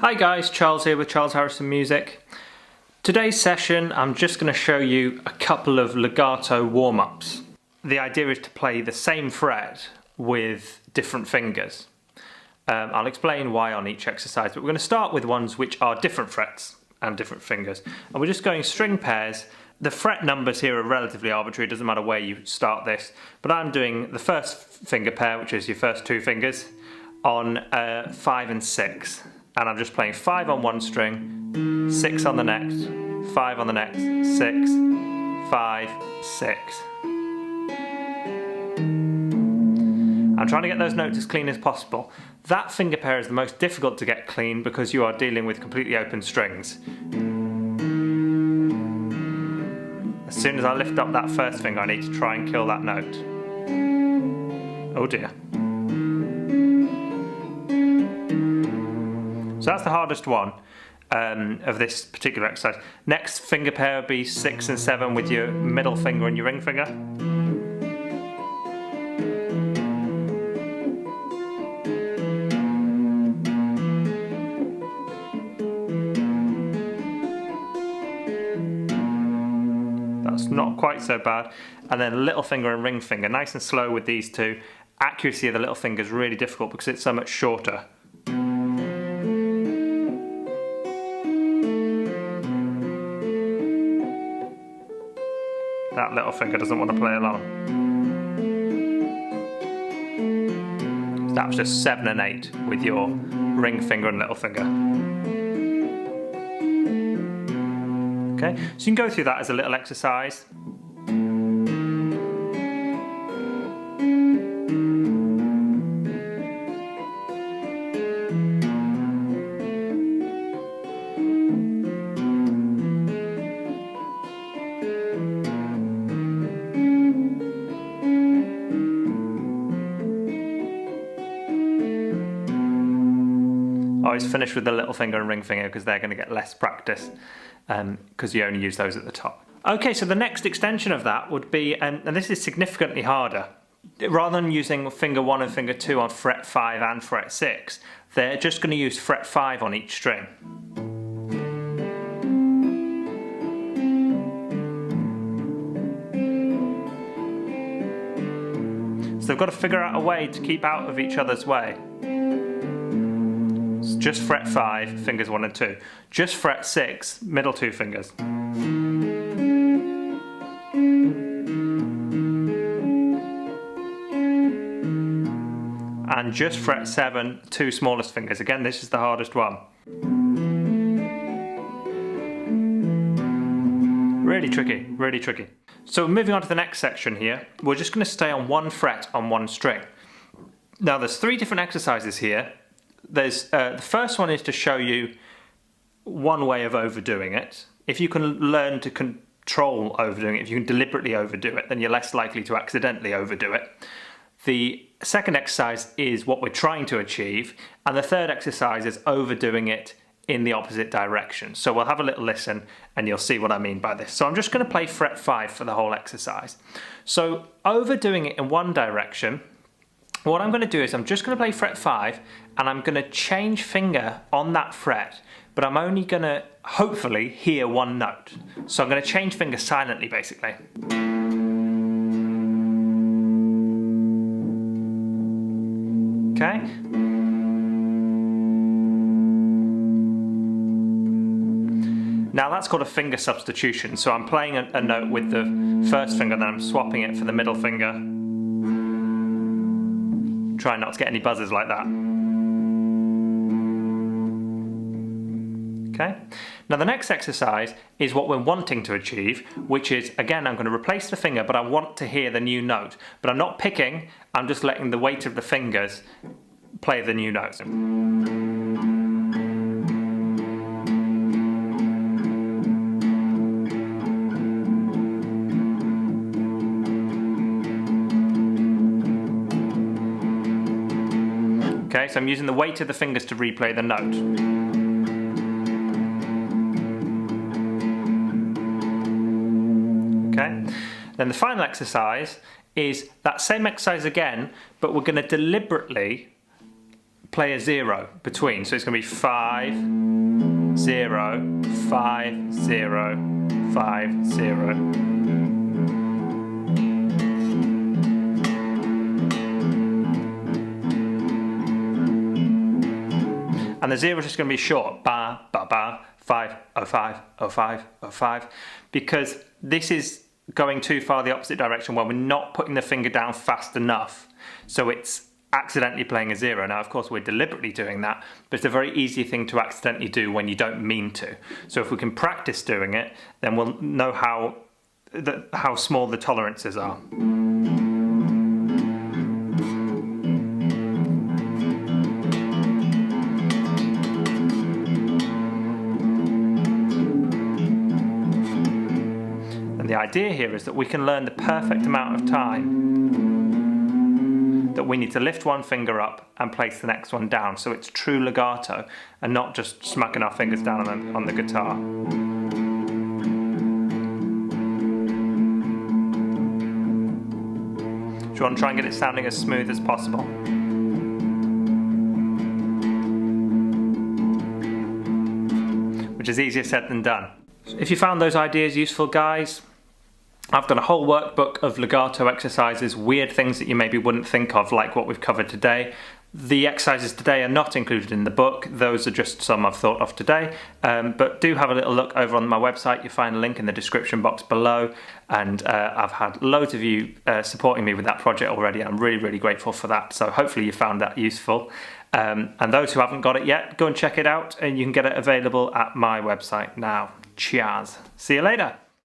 Hi guys, Charles here with Charles Harrison Music. Today's session I'm just going to show you a couple of legato warm-ups. The idea is to play the same fret with different fingers. I'll explain why on each exercise, but we're going to start with ones which are different frets and different fingers. And we're just going string pairs. The fret numbers here are relatively arbitrary, it doesn't matter where you start this, but I'm doing the first finger pair, which is your first two fingers, on 5 and 6. And I'm just playing 5 on one string, 6 on the next, 5 on the next, 6, 5, 6. I'm trying to get those notes as clean as possible. That finger pair is the most difficult to get clean because you are dealing with completely open strings. As soon as I lift up that first finger, I need to try and kill that note. Oh dear. So that's the hardest one of this particular exercise. Next finger pair would be 6 and 7 with your middle finger and your ring finger. That's not quite so bad. And then little finger and ring finger, nice and slow with these two. Accuracy of the little finger is really difficult because it's so much shorter. That little finger doesn't want to play along. So that was just 7 and 8 with your ring finger and little finger. Okay, so you can go through that as a little exercise. Always finish with the little finger and ring finger because they're going to get less practice because you only use those at the top. Okay, so the next extension of that would be, and this is significantly harder, rather than using finger 1 and finger 2 on fret 5 and fret 6, they're just going to use fret 5 on each string. So they've got to figure out a way to keep out of each other's way. Just fret 5, fingers 1 and 2. Just fret 6, middle 2 fingers. And just fret 7, 2 smallest fingers. Again, this is the hardest one. Really tricky, really tricky. So moving on to the next section here, we're just going to stay on one fret on one string. Now there's 3 different exercises here. There's the first one is to show you one way of overdoing it. If you can learn to control overdoing it, if you can deliberately overdo it, then you're less likely to accidentally overdo it. The second exercise is what we're trying to achieve, and the third exercise is overdoing it in the opposite direction. So we'll have a little listen and you'll see what I mean by this. So I'm just going to play fret 5 for the whole exercise. So overdoing it in one direction, what I'm going to do is I'm just going to play fret 5 and I'm going to change finger on that fret, but I'm only going to hopefully hear one note. So I'm going to change finger silently basically. Okay. Now that's called a finger substitution. So I'm playing a note with the first finger, then I'm swapping it for the middle finger. Try not to get any buzzers like that. Okay. Now the next exercise is what we're wanting to achieve, which is, again, I'm going to replace the finger, but I want to hear the new note. But I'm not picking, I'm just letting the weight of the fingers play the new note. Okay, so I'm using the weight of the fingers to replay the note. Okay, then the final exercise is that same exercise again, but we're going to deliberately play a 0 between. So it's going to be 5, 0, 5, 0, 5, 0. And the 0 is just going to be short, ba, ba, ba, 5, 0, 5, 0, 5, 0, 5, because this is going too far the opposite direction when we're not putting the finger down fast enough. So it's accidentally playing a 0. Now, of course, we're deliberately doing that, but it's a very easy thing to accidentally do when you don't mean to. So if we can practice doing it, then we'll know how small the tolerances are. And the idea here is that we can learn the perfect amount of time that we need to lift one finger up and place the next one down, so it's true legato and not just smacking our fingers down on the guitar. So you want to try and get it sounding as smooth as possible. Which is easier said than done. If you found those ideas useful, guys, I've got a whole workbook of legato exercises, weird things that you maybe wouldn't think of, like what we've covered today. The exercises today are not included in the book. Those are just some I've thought of today. But do have a little look over on my website. You'll find a link in the description box below. And I've had loads of you supporting me with that project already. I'm really, really grateful for that. So hopefully you found that useful. And those who haven't got it yet, go and check it out. And you can get it available at my website now. Cheers. See you later.